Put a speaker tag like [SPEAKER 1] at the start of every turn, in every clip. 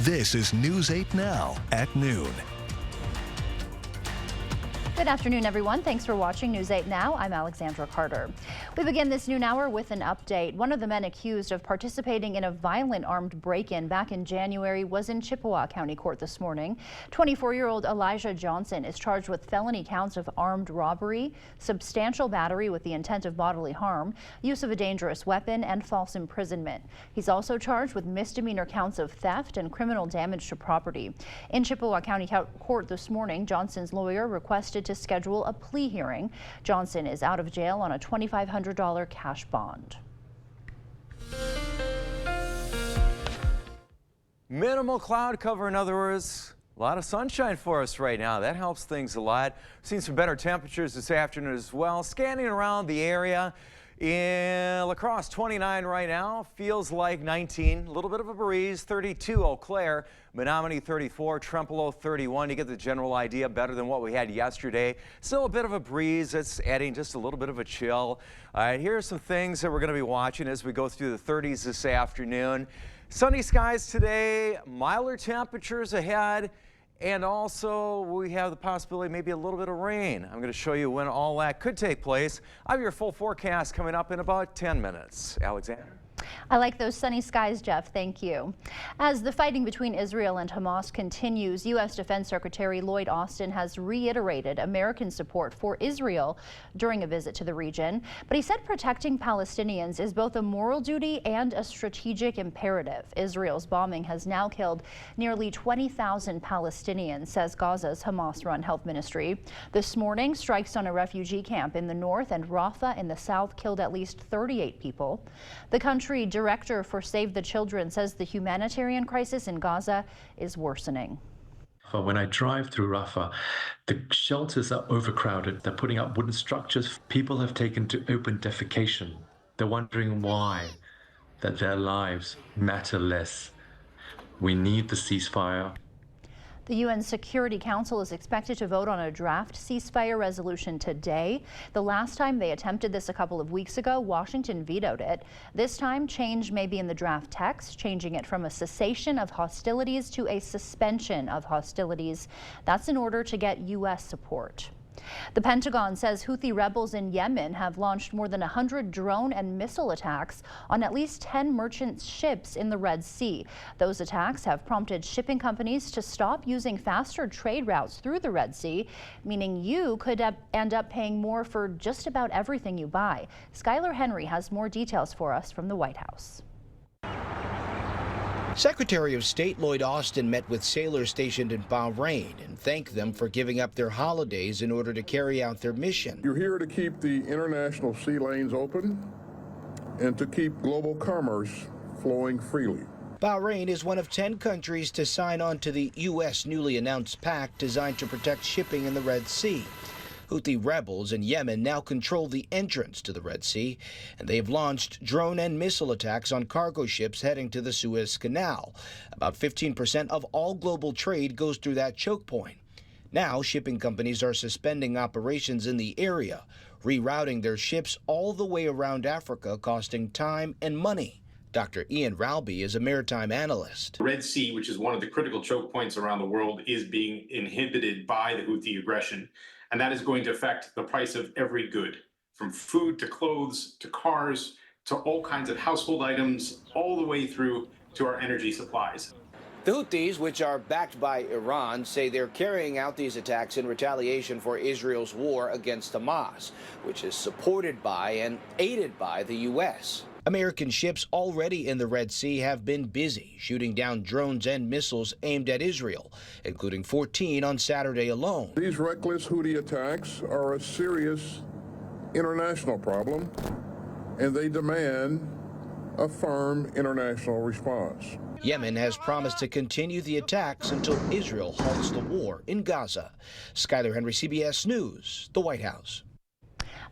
[SPEAKER 1] This is News 8 Now at noon.
[SPEAKER 2] Good afternoon, everyone. Thanks for watching News 8 Now. I'm Alexandra Carter. We begin this noon hour with an update. One of the men accused of participating in a violent armed break-in back in January was in Chippewa County Court this morning. 24-year-old Elijah Johnson is charged with felony counts of armed robbery, substantial battery with the intent of bodily harm, use of a dangerous weapon, and false imprisonment. He's also charged with misdemeanor counts of theft and criminal damage to property. In Chippewa County Court this morning, Johnson's lawyer requested to schedule a plea hearing. Johnson is out of jail on a $2,500 cash bond.
[SPEAKER 3] Minimal cloud cover, in other words, a lot of sunshine for us right now. That helps things a lot. We've seen some better temperatures this afternoon as well. Scanning around the area. In La Crosse, 29 right now, feels like 19, a little bit of a breeze, 32 Eau Claire, Menominee 34, Trempealeau 31. You get the general idea, better than what we had yesterday. Still a bit of a breeze, it's adding just a little bit of a chill. All right, here are some things that we're going to be watching as we go through the 30s this afternoon. Sunny skies today, milder temperatures ahead. And also, we have the possibility maybe a little bit of rain. I'm going to show you when all that could take place. I have your full forecast coming up in about 10 minutes. Alexander?
[SPEAKER 2] I like those sunny skies, Jeff. Thank you. As the fighting between Israel and Hamas continues, U.S. Defense Secretary Lloyd Austin has reiterated American support for Israel during a visit to the region. But he said protecting Palestinians is both a moral duty and a strategic imperative. Israel's bombing has now killed nearly 20,000 Palestinians, says Gaza's Hamas-run health ministry. This morning, strikes on a refugee camp in the north and Rafah in the south killed at least 38 people. The country director for Save the Children says the humanitarian crisis in Gaza is worsening.
[SPEAKER 4] When I drive through Rafah, the shelters are overcrowded. They're putting up wooden structures. People have taken to open defecation. They're wondering why, that their lives matter less. We need the ceasefire.
[SPEAKER 2] The UN Security Council is expected to vote on a draft ceasefire resolution today. The last time they attempted this a couple of weeks ago, Washington vetoed it. This time, change may be in the draft text, changing it from a cessation of hostilities to a suspension of hostilities. That's in order to get U.S. support. The Pentagon says Houthi rebels in Yemen have launched more than 100 drone and missile attacks on at least 10 merchant ships in the Red Sea. Those attacks have prompted shipping companies to stop using faster trade routes through the Red Sea, meaning you could end up paying more for just about everything you buy. Skylar Henry has more details for us from the White House.
[SPEAKER 5] Secretary of State Lloyd Austin met with sailors stationed in Bahrain and thanked them for giving up their holidays in order to carry out their mission.
[SPEAKER 6] You're here to keep the international sea lanes open and to keep global commerce flowing freely.
[SPEAKER 5] Bahrain is one of 10 countries to sign on to the U.S. newly announced pact designed to protect shipping in the Red Sea. Houthi rebels in Yemen now control the entrance to the Red Sea, and they have launched drone and missile attacks on cargo ships heading to the Suez Canal. About 15% of all global trade goes through that choke point. Now, shipping companies are suspending operations in the area, rerouting their ships all the way around Africa, costing time and money. Dr. Ian Ralby is a maritime analyst.
[SPEAKER 7] The Red Sea, which is one of the critical choke points around the world, is being inhibited by the Houthi aggression. And that is going to affect the price of every good, from food to clothes to cars to all kinds of household items, all the way through to our energy supplies.
[SPEAKER 5] The Houthis, which are backed by Iran, say they're carrying out these attacks in retaliation for Israel's war against Hamas, which is supported by and aided by the U.S. American ships already in the Red Sea have been busy shooting down drones and missiles aimed at Israel, including 14 on Saturday alone.
[SPEAKER 6] These reckless Houthi attacks are a serious international problem, and they demand a firm international response.
[SPEAKER 5] Yemen has promised to continue the attacks until Israel halts the war in Gaza. Skylar Henry, CBS News, the White House.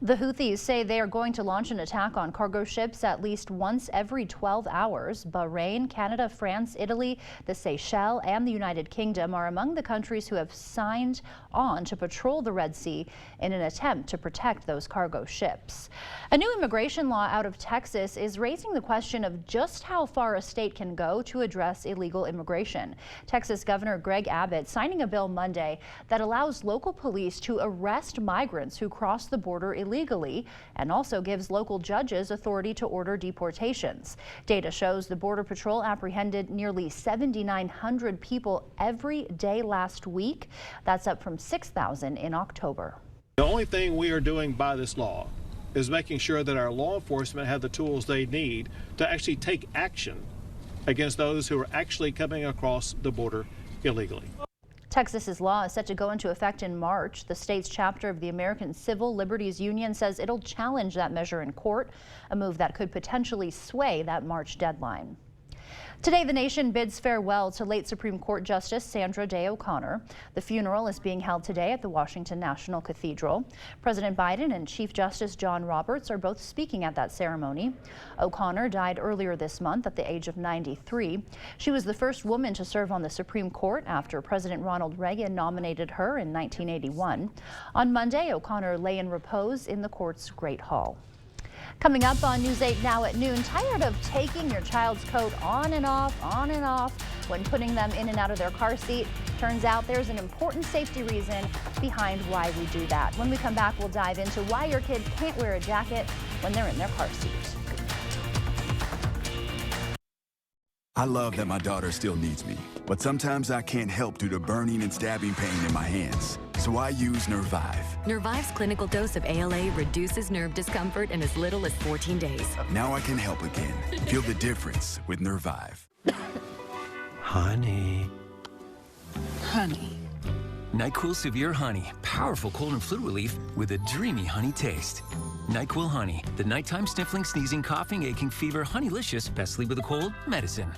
[SPEAKER 2] The Houthis say they are going to launch an attack on cargo ships at least once every 12 hours. Bahrain, Canada, France, Italy, the Seychelles, and the United Kingdom are among the countries who have signed on to patrol the Red Sea in an attempt to protect those cargo ships. A new immigration law out of Texas is raising the question of just how far a state can go to address illegal immigration. Texas Governor Greg Abbott signing a bill Monday that allows local police to arrest migrants who cross the border illegally and also gives local judges authority to order deportations. Data shows the Border Patrol apprehended nearly 7,900 people every day last week. That's up from 6,000 in October.
[SPEAKER 8] The only thing we are doing by this law is making sure that our law enforcement have the tools they need to actually take action against those who are actually coming across the border illegally.
[SPEAKER 2] Texas's law is set to go into effect in March. The state's chapter of the American Civil Liberties Union says it'll challenge that measure in court, a move that could potentially sway that March deadline. Today, the nation bids farewell to late Supreme Court Justice Sandra Day O'Connor. The funeral is being held today at the Washington National Cathedral. President Biden and Chief Justice John Roberts are both speaking at that ceremony. O'Connor died earlier this month at the age of 93. She was the first woman to serve on the Supreme Court after President Ronald Reagan nominated her in 1981. On Monday, O'Connor lay in repose in the court's Great Hall. Coming up on News 8 Now at noon, tired of taking your child's coat on and off when putting them in and out of their car seat? Turns out there's an important safety reason behind why we do that. When we come back, we'll dive into why your kid can't wear a jacket when they're in their car seat.
[SPEAKER 9] I love that my daughter still needs me, but sometimes I can't help due to burning and stabbing pain in my hands. So I use Nervive.
[SPEAKER 10] Nervive's clinical dose of ALA reduces nerve discomfort in as little as 14 days.
[SPEAKER 9] Now I can help again. Feel the difference with Nervive.
[SPEAKER 11] Honey.
[SPEAKER 12] Honey.
[SPEAKER 11] NyQuil Severe Honey. Powerful cold and flu relief with a dreamy honey taste. NyQuil Honey. The nighttime sniffling, sneezing, coughing, aching, fever, honeylicious, best sleep with a cold medicine.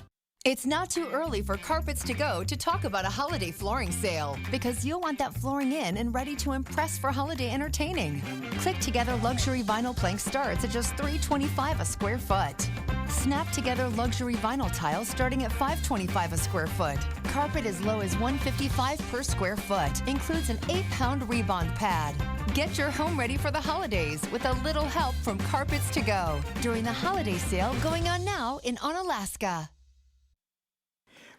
[SPEAKER 12] It's not too early for Carpets to Go to talk about a holiday flooring sale, because you'll want that flooring in and ready to impress for holiday entertaining. Click Together luxury vinyl plank starts at just $3.25 a square foot. Snap Together luxury vinyl tiles starting at $5.25 a square foot. Carpet as low as $1.55 per square foot. Includes an 8-pound rebond pad. Get your home ready for the holidays with a little help from Carpets to Go during the holiday sale going on now in Onalaska.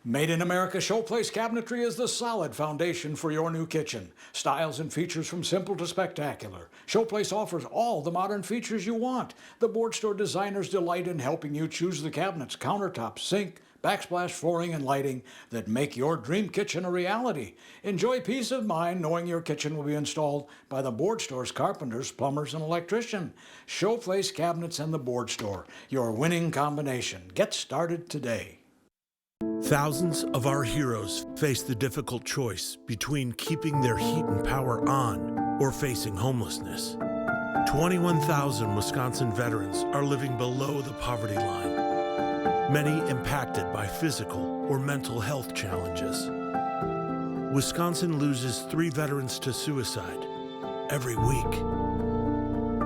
[SPEAKER 13] Made in America Showplace Cabinetry is the solid foundation for your new kitchen. Styles and features from simple to spectacular. Showplace offers all the modern features you want. The board store designers delight in helping you choose the cabinets, countertops, sink, backsplash flooring, and lighting that make your dream kitchen a reality. Enjoy peace of mind knowing your kitchen will be installed by the board store's carpenters, plumbers, and electrician. Showplace Cabinets and the board store, your winning combination. Get started today.
[SPEAKER 14] Thousands of our heroes face the difficult choice between keeping their heat and power on or facing homelessness. 21,000 Wisconsin veterans are living below the poverty line, many impacted by physical or mental health challenges. Wisconsin loses 3 veterans to suicide every week.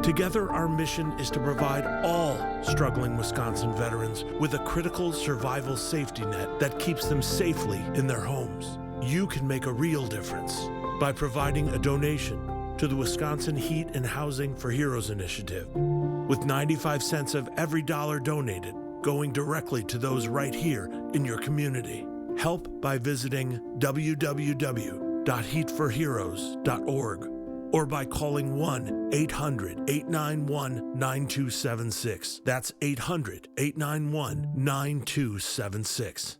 [SPEAKER 14] Together, our mission is to provide all struggling Wisconsin veterans with a critical survival safety net that keeps them safely in their homes. You can make a real difference by providing a donation to the Wisconsin Heat and Housing for Heroes initiative, with 95 cents of every dollar donated going directly to those right here in your community. Help by visiting www.heatforheroes.org. or by calling 1-800-891-9276. That's 800-891-9276.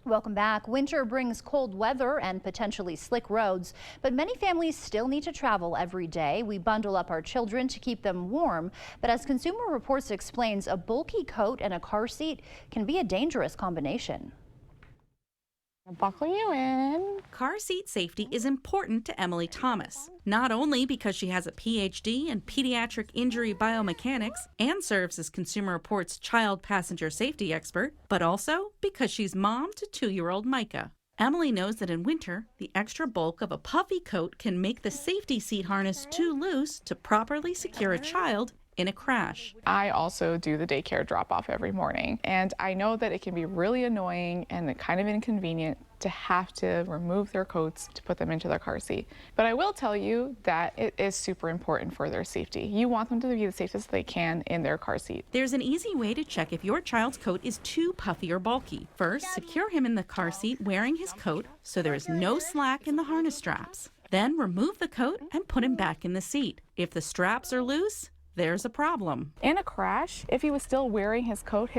[SPEAKER 2] Welcome back. Winter brings cold weather and potentially slick roads, but many families still need to travel every day. We bundle up our children to keep them warm, but as Consumer Reports explains, a bulky coat and a car seat can be a dangerous combination.
[SPEAKER 15] Buckle you in.
[SPEAKER 16] Car seat safety is important to Emily Thomas, not only because she has a PhD in pediatric injury biomechanics and serves as Consumer Reports child passenger safety expert, but also because she's mom to 2-year-old Micah. Emily knows that in winter, the extra bulk of a puffy coat can make the safety seat harness too loose to properly secure a child in a crash.
[SPEAKER 17] I also do the daycare drop-off every morning, and I know that it can be really annoying and kind of inconvenient to have to remove their coats to put them into their car seat. But I will tell you that it is super important for their safety. You want them to be the safest they can in their car seat.
[SPEAKER 16] There's an easy way to check if your child's coat is too puffy or bulky. First, secure him in the car seat wearing his coat so there is no slack in the harness straps. Then remove the coat and put him back in the seat. If the straps are loose, there's a problem.
[SPEAKER 17] In a crash, if he was still wearing his coat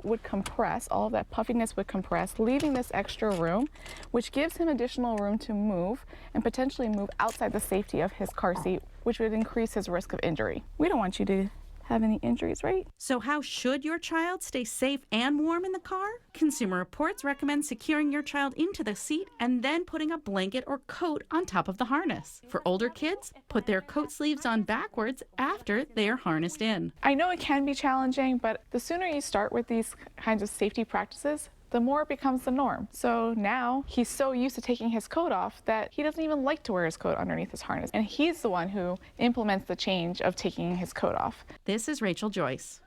[SPEAKER 17] would compress, all of that puffiness would compress, leaving this extra room, which gives him additional room to move and potentially move outside the safety of his car seat, which would increase his risk of injury. We don't want you to have any injuries, right?
[SPEAKER 16] So how should your child stay safe and warm in the car? Consumer Reports recommend securing your child into the seat and then putting a blanket or coat on top of the harness. For older kids, put their coat sleeves on backwards after they are harnessed in.
[SPEAKER 17] I know it can be challenging, but the sooner you start with these kinds of safety practices, the more it becomes the norm. So now he's so used to taking his coat off that he doesn't even like to wear his coat underneath his harness. And he's the one who implements the change of taking his coat off.
[SPEAKER 16] This is Rachel Joyce.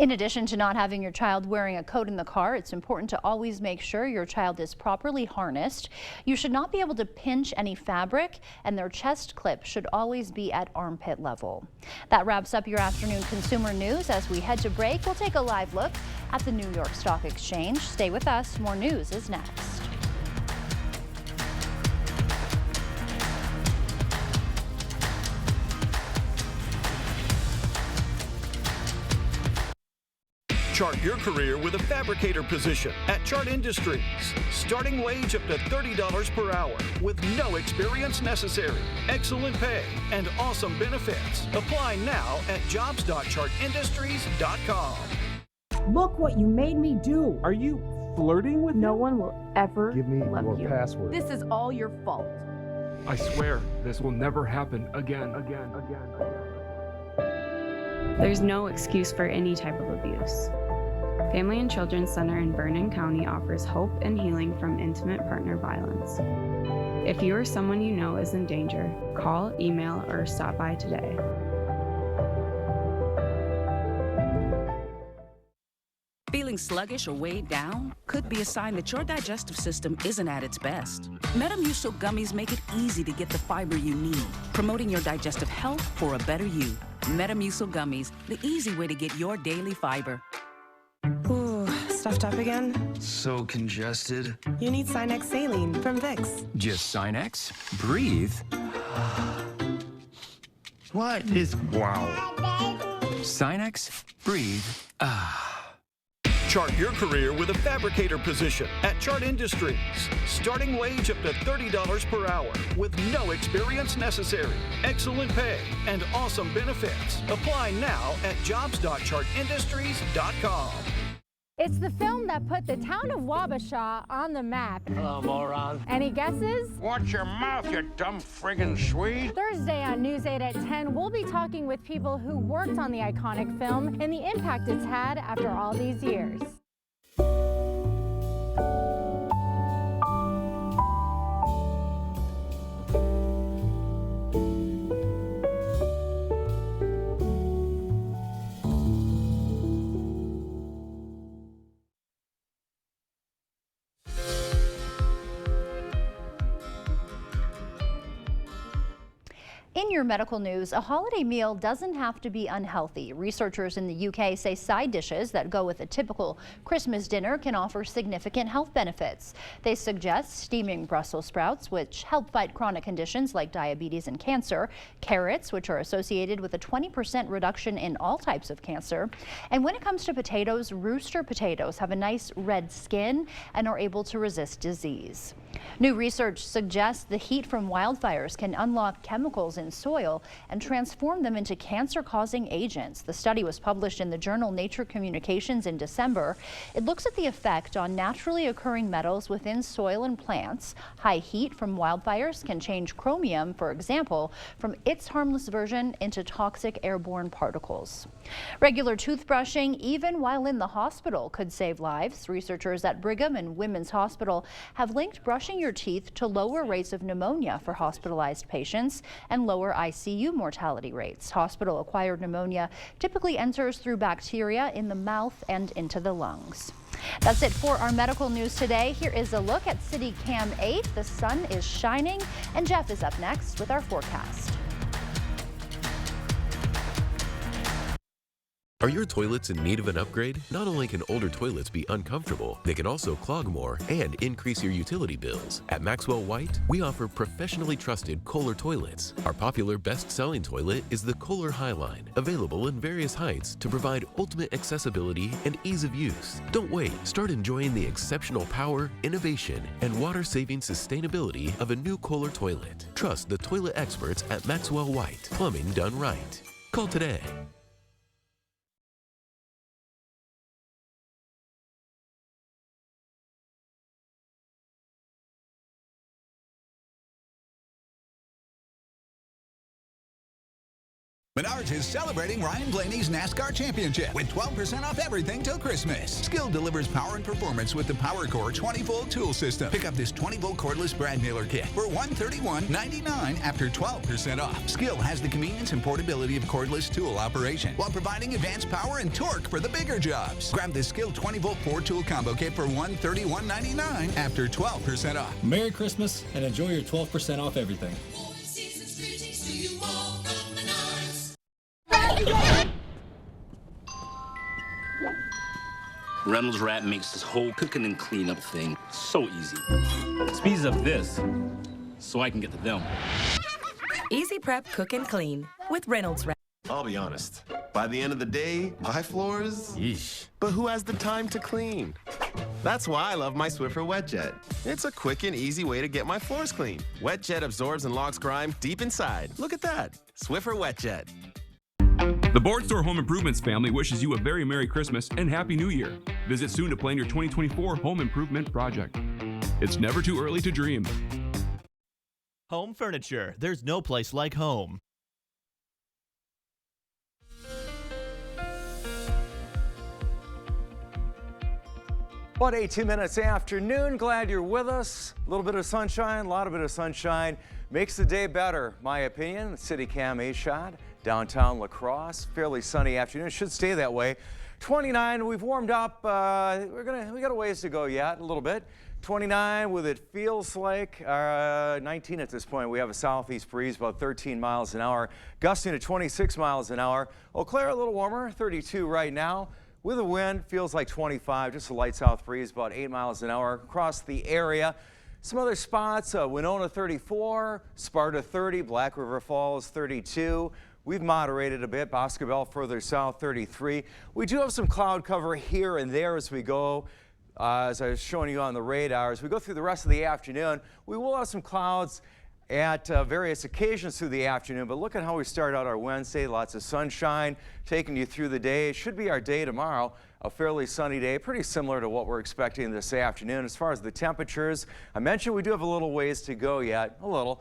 [SPEAKER 2] In addition to not having your child wearing a coat in the car, it's important to always make sure your child is properly harnessed. You should not be able to pinch any fabric, and their chest clip should always be at armpit level. That wraps up your afternoon consumer news. As we head to break, we'll take a live look at the New York Stock Exchange. Stay with us. More news is next.
[SPEAKER 18] Chart your career with a fabricator position at Chart Industries. Starting wage up to $30 per hour with no experience necessary. Excellent pay and awesome benefits. Apply now at jobs.chartindustries.com.
[SPEAKER 19] Look what you made me do.
[SPEAKER 20] Are you flirting with
[SPEAKER 19] No
[SPEAKER 20] me?
[SPEAKER 19] one will ever
[SPEAKER 20] Give me
[SPEAKER 19] love
[SPEAKER 20] your
[SPEAKER 19] you.
[SPEAKER 20] password.
[SPEAKER 19] This is all your fault.
[SPEAKER 20] I swear this will never happen again.
[SPEAKER 21] There's no excuse for any type of abuse. Family and Children's Center in Vernon County offers hope and healing from intimate partner violence. If you or someone you know is in danger, call, email, or stop by today.
[SPEAKER 22] Feeling sluggish or weighed down? Could be a sign that your digestive system isn't at its best. Metamucil gummies make it easy to get the fiber you need, promoting your digestive health for a better you. Metamucil gummies, the easy way to get your daily fiber.
[SPEAKER 23] Ooh, stuffed up again?
[SPEAKER 24] So congested.
[SPEAKER 23] You need Sinex Saline from Vicks.
[SPEAKER 11] Just Sinex? Breathe.
[SPEAKER 24] What is wow?
[SPEAKER 11] Sinex? Breathe.
[SPEAKER 18] Chart your career with a fabricator position at Chart Industries. Starting wage up to $30 per hour with no experience necessary. Excellent pay and awesome benefits. Apply now at jobs.chartindustries.com.
[SPEAKER 25] It's the film that put the town of Wabasha on the map.
[SPEAKER 26] Hello, moron.
[SPEAKER 25] Any guesses?
[SPEAKER 26] Watch your mouth, you dumb friggin' Swede.
[SPEAKER 25] Thursday on News 8 at 10, we'll be talking with people who worked on the iconic film and the impact it's had after all these years.
[SPEAKER 2] In your medical news, a holiday meal doesn't have to be unhealthy. Researchers in the UK say side dishes that go with a typical Christmas dinner can offer significant health benefits. They suggest steaming Brussels sprouts, which help fight chronic conditions like diabetes and cancer, carrots, which are associated with a 20% reduction in all types of cancer. And when it comes to potatoes, rooster potatoes have a nice red skin and are able to resist disease. New research suggests the heat from wildfires can unlock chemicals in soil and transform them into cancer-causing agents. The study was published in the journal Nature Communications in December. It looks at the effect on naturally occurring metals within soil and plants. High heat from wildfires can change chromium, for example, from its harmless version into toxic airborne particles. Regular toothbrushing, even while in the hospital, could save lives. Researchers at Brigham and Women's Hospital have linked brushing your teeth to lower rates of pneumonia for hospitalized patients and lower ICU mortality rates. Hospital-acquired pneumonia typically enters through bacteria in the mouth and into the lungs. That's it for our medical news today. Here is a look at City Cam 8. The sun is shining, and Jeff is up next with our forecast.
[SPEAKER 1] Are your toilets in need of an upgrade? Not only can older toilets be uncomfortable, they can also clog more and increase your utility bills. At Maxwell White, we offer professionally trusted Kohler toilets. Our popular best-selling toilet is the Kohler Highline, available in various heights to provide ultimate accessibility and ease of use. Don't wait. Start enjoying the exceptional power, innovation, and water-saving sustainability of a new Kohler toilet. Trust the toilet experts at Maxwell White. Plumbing done right. Call today.
[SPEAKER 3] Menards is celebrating Ryan Blaney's NASCAR Championship with 12% off everything till Christmas. Skill delivers power and performance with the PowerCore 20-volt tool system. Pick up this 20-volt cordless brad nailer kit for $131.99 after 12% off. Skill has the convenience and portability of cordless tool operation while providing advanced power and torque for the bigger jobs. Grab the Skill 20-volt 4-tool combo kit for $131.99 after 12% off.
[SPEAKER 4] Merry Christmas and enjoy your 12% off everything.
[SPEAKER 5] Reynolds Wrap makes this whole cooking and cleanup thing so easy. Speeds up this so I can get to them.
[SPEAKER 6] Easy prep, cook, and clean with Reynolds Wrap.
[SPEAKER 7] I'll be honest. By the end of the day, my floors, yeesh. But who has the time to clean? That's why I love my Swiffer WetJet. It's a quick and easy way to get my floors clean. WetJet absorbs and locks grime deep inside. Look at that. Swiffer WetJet.
[SPEAKER 27] The Board Store Home Improvements family wishes you a very Merry Christmas and Happy New Year. Visit soon to plan your 2024 home improvement project. It's never too early to dream.
[SPEAKER 28] Home furniture. There's no place like home.
[SPEAKER 29] About 18 minutes afternoon. Glad you're with us. A little bit of sunshine, a lot of sunshine. Makes the day better, my opinion. City Cam 8 shot. Downtown La Crosse, fairly sunny afternoon. It should stay that way. 29, we've warmed up. We got a ways to go yet, a little bit. 29 with it feels like 19 at this point. We have a southeast breeze about 13 miles an hour, gusting to 26 miles an hour. Eau Claire a little warmer, 32 right now. With a wind, feels like 25, just a light south breeze, about 8 miles an hour across the area. Some other spots, Winona 34, Sparta 30, Black River Falls 32. We've moderated a bit. Boscobel further south, 33. We do have some cloud cover here and there as we go. As I was showing you on the radar, as we go through the rest of the afternoon, we will have some clouds at various occasions through the afternoon. But look at how we start out our Wednesday. Lots of sunshine taking you through the day. It should be our day tomorrow. A fairly sunny day, pretty similar to what we're expecting this afternoon. As far as the temperatures, I mentioned we do have a little ways to go yet. A little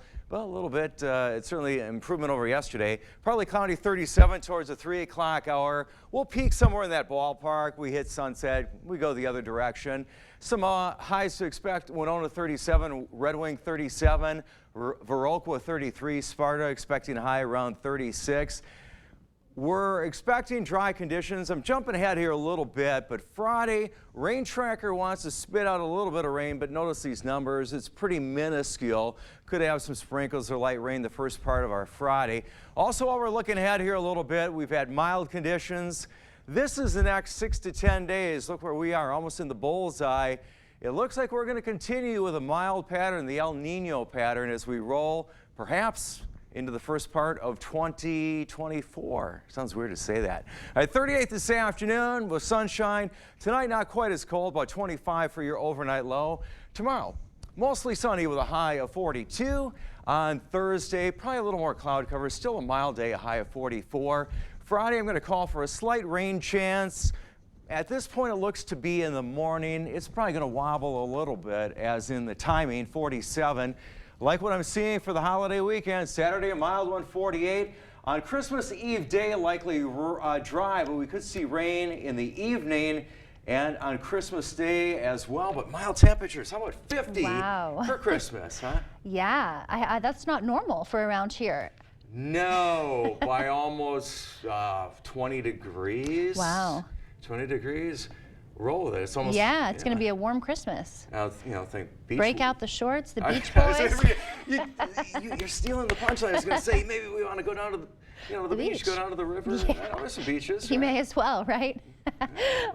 [SPEAKER 29] bit. It's certainly an improvement over yesterday. Probably cloudy 37 towards the 3 o'clock hour. We'll peak somewhere in that ballpark. We hit sunset. We go the other direction. Some highs to expect: Winona 37, Red Wing 37, Viroqua 33, Sparta expecting a high around 36. We're expecting dry conditions. I'm jumping ahead here a little bit, but Friday, Rain Tracker wants to spit out a little bit of rain, but notice these numbers. It's pretty minuscule. Could have some sprinkles or light rain the first part of our Friday. Also, while we're looking ahead here a little bit, we've had mild conditions. This is the next 6 to 10 days. Look where we are, almost in the bullseye. It looks like we're going to continue with a mild pattern, the El Nino pattern, as we roll perhaps into the first part of 2024. Sounds weird to say that. All right, 38 this afternoon with sunshine. Tonight, not quite as cold, about 25 for your overnight low. Tomorrow, Mostly sunny with a high of 42. On Thursday, probably a little more cloud cover. Still a mild day, a high of 44. Friday, I'm going to call for a slight rain chance. At this point, it looks to be in the morning. It's probably going to wobble a little bit, as in the timing, 47. Like what I'm seeing for the holiday weekend. Saturday, a mild one, 48. On Christmas Eve day, likely dry, but we could see rain in the evening. And on Christmas Day as well, but mild temperatures. How about 50 for Christmas, huh?
[SPEAKER 2] Yeah, that's not normal for around here.
[SPEAKER 29] No, by almost 20 degrees.
[SPEAKER 2] Wow.
[SPEAKER 29] 20 degrees. Roll with it. It's almost.
[SPEAKER 2] Yeah, it's going to be a warm Christmas.
[SPEAKER 29] Think beach.
[SPEAKER 2] Break out the shorts, the Beach Boys.
[SPEAKER 29] You're stealing the punchline. I was going to say maybe we want to go down to the beach, go down to the river. Yeah. I know there's some beaches.
[SPEAKER 2] You may as well, right?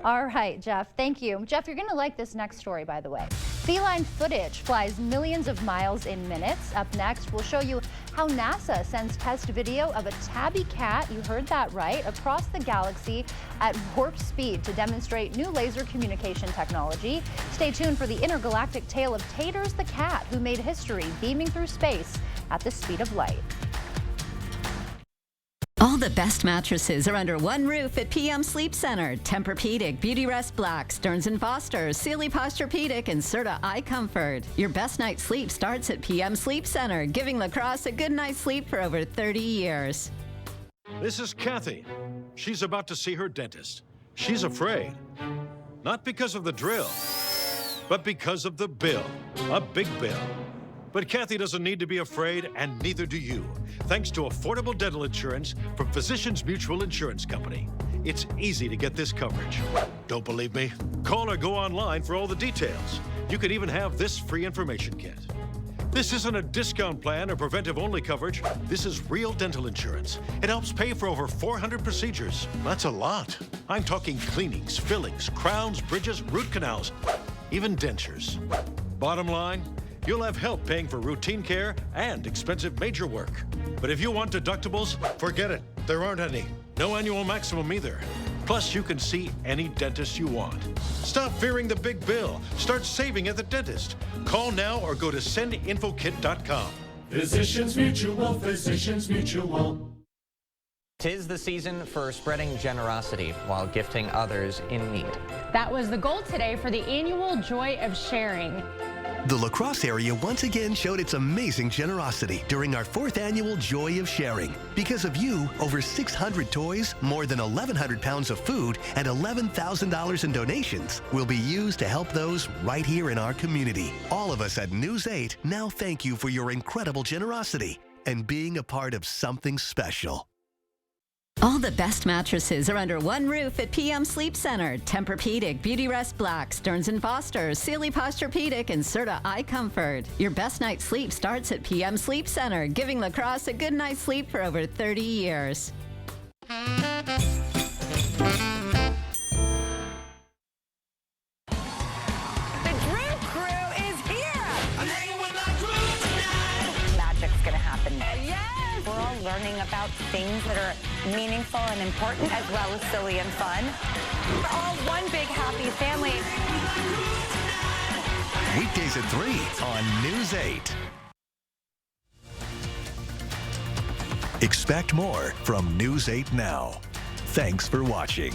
[SPEAKER 2] All right, Jeff, thank you. Jeff, you're going to like this next story, by the way. Feline footage flies millions of miles in minutes. Up next, we'll show you how NASA sends test video of a tabby cat, you heard that right, across the galaxy at warp speed to demonstrate new laser communication technology. Stay tuned for the intergalactic tale of Taters the cat, who made history beaming through space at the speed of light.
[SPEAKER 8] All the best mattresses are under one roof at PM Sleep Center. Tempur-Pedic, Beautyrest Black, Stearns & Foster, Sealy Posturepedic, and Serta Eye Comfort. Your best night's sleep starts at PM Sleep Center, giving La Crosse a good night's sleep for over 30 years.
[SPEAKER 9] This is Kathy. She's about to see her dentist. She's afraid. Not because of the drill, but because of the bill. A big bill. But Kathy doesn't need to be afraid, and neither do you, thanks to affordable dental insurance from Physicians Mutual Insurance Company. It's easy to get this coverage. Don't believe me? Call or go online for all the details. You could even have this free information kit. This isn't a discount plan or preventive-only coverage. This is real dental insurance. It helps pay for over 400 procedures. That's a lot. I'm talking cleanings, fillings, crowns, bridges, root canals, even dentures. Bottom line, you'll have help paying for routine care and expensive major work. But if you want deductibles, forget it. There aren't any. No annual maximum either. Plus, you can see any dentist you want. Stop fearing the big bill. Start saving at the dentist. Call now or go to sendinfokit.com.
[SPEAKER 10] Physicians Mutual, Physicians Mutual.
[SPEAKER 12] 'Tis the season for spreading generosity while gifting others in need.
[SPEAKER 25] That was the goal today for the annual Joy of Sharing.
[SPEAKER 13] The La Crosse area once again showed its amazing generosity during our 4th annual Joy of Sharing. Because of you, over 600 toys, more than 1,100 pounds of food, and $11,000 in donations will be used to help those right here in our community. All of us at News 8 now thank you for your incredible generosity and being a part of something special.
[SPEAKER 8] All the best mattresses are under one roof at PM Sleep Center. Tempur-Pedic, Beautyrest Black, Stearns & Foster, Sealy Posturepedic, and Serta Eye Comfort. Your best night's sleep starts at PM Sleep Center, giving La Crosse a good night's sleep for over 30 years.
[SPEAKER 14] Learning about things that are meaningful and important, as well as silly and fun. We're all one big happy family.
[SPEAKER 13] Weekdays at 3 on News 8. Expect more from News 8 now. Thanks for watching.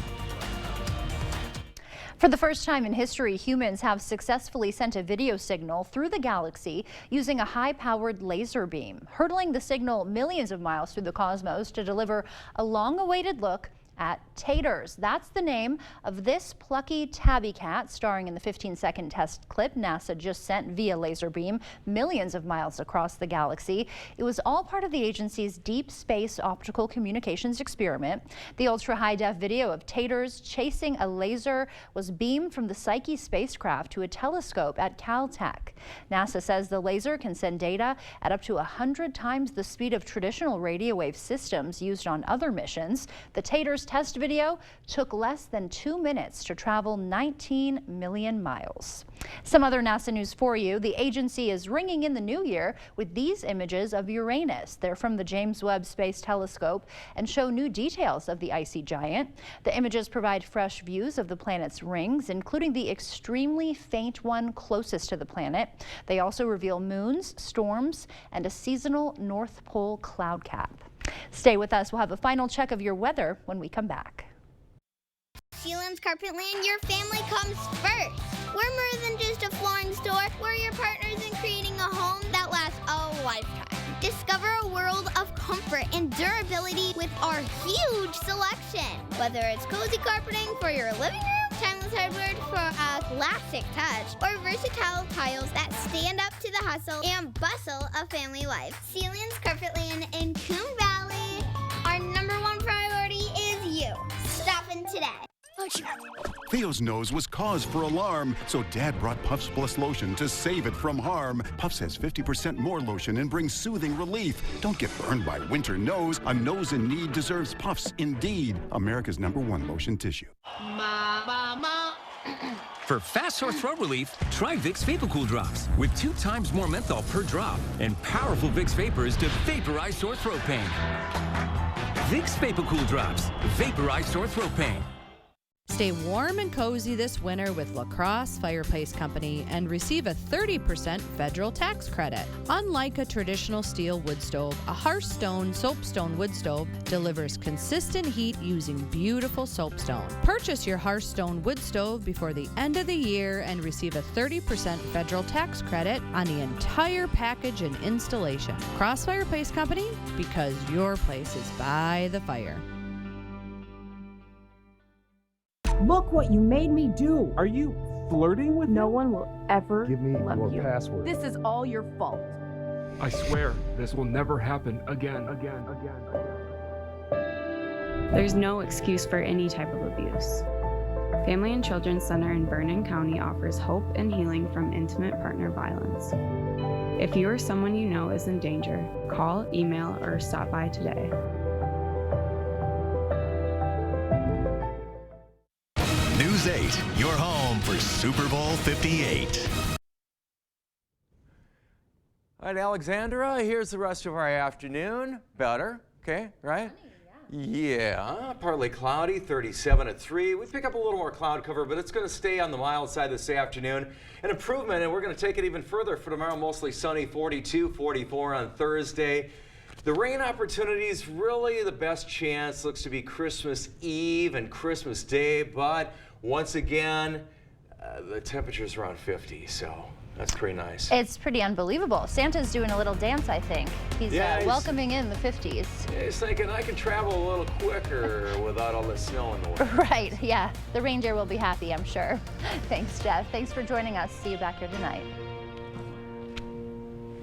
[SPEAKER 2] For the first time in history, humans have successfully sent a video signal through the galaxy using a high-powered laser beam, hurtling the signal millions of miles through the cosmos to deliver a long-awaited look at Taters. That's the name of this plucky tabby cat, starring in the 15-second test clip NASA just sent via laser beam millions of miles across the galaxy. It was all part of the agency's deep space optical communications experiment. The ultra-high-def video of Taters chasing a laser was beamed from the Psyche spacecraft to a telescope at Caltech. NASA says the laser can send data at up to 100 times the speed of traditional radio wave systems used on other missions. The Taters first test video took less than 2 minutes to travel 19 million miles. Some other NASA news for you. The agency is ringing in the new year with these images of Uranus. They're from the James Webb Space Telescope and show new details of the icy giant. The images provide fresh views of the planet's rings, including the extremely faint one closest to the planet. They also reveal moons, storms, and a seasonal North Pole cloud cap. Stay with us. We'll have a final check of your weather when we come back.
[SPEAKER 15] Sealands Carpetland, your family comes first. We're more than just a flooring store. We're your partners in creating a home that lasts a lifetime. Discover a world of comfort and durability with our huge selection. Whether it's cozy carpeting for your living room, timeless hardwood for a classic touch, or versatile tiles that stand up to the hustle and bustle of family life. Sealands Carpetland in Coon Valley. Our #1 priority is you. Stop in today.
[SPEAKER 16] Theo's nose was cause for alarm, so Dad brought Puffs Plus lotion to save it from harm. Puffs has 50% more lotion and brings soothing relief. Don't get burned by winter nose. A nose in need deserves Puffs indeed. America's #1 lotion tissue.
[SPEAKER 11] For fast sore throat relief, try Vicks VapoCool Drops with 2 times more menthol per drop and powerful Vicks Vapors to vaporize sore throat pain. Vicks VapoCool Drops, vaporize sore throat pain.
[SPEAKER 17] Stay warm and cozy this winter with La Crosse Fireplace Company and receive a 30% federal tax credit. Unlike a traditional steel wood stove, a Hearthstone soapstone wood stove delivers consistent heat using beautiful soapstone. Purchase your Hearthstone wood stove before the end of the year and receive a 30% federal tax credit on the entire package and installation. Crosse Fireplace Company, because your place is by the fire.
[SPEAKER 19] Look what you made me do.
[SPEAKER 20] Are you flirting with
[SPEAKER 19] No one will ever
[SPEAKER 20] Give me
[SPEAKER 19] love
[SPEAKER 20] your
[SPEAKER 19] you.
[SPEAKER 20] password.
[SPEAKER 19] This is all your fault.
[SPEAKER 20] I swear, this will never happen again.
[SPEAKER 21] There's no excuse for any type of abuse. Family and Children's Center in Vernon County offers hope and healing from intimate partner violence. If you or someone you know is in danger, call, email, or stop by today.
[SPEAKER 13] News 8, your home for Super Bowl 58.
[SPEAKER 29] All right, Alexandra, here's the rest of our afternoon. Better, okay, right? Yeah, partly cloudy, 37 at 3. We pick up a little more cloud cover, but it's going to stay on the mild side this afternoon. An improvement, and we're going to take it even further for tomorrow. Mostly sunny, 42, 44 on Thursday. The rain opportunities, really the best chance looks to be Christmas Eve and Christmas Day, but once again, the temperature's around 50, so that's pretty nice.
[SPEAKER 2] It's pretty unbelievable. Santa's doing a little dance, I think. He's welcoming in the 50s.
[SPEAKER 29] Yeah, he's thinking I can travel a little quicker without all the snow in the way.
[SPEAKER 2] Right, yeah. The reindeer will be happy, I'm sure. Thanks, Jeff. Thanks for joining us. See you back here tonight.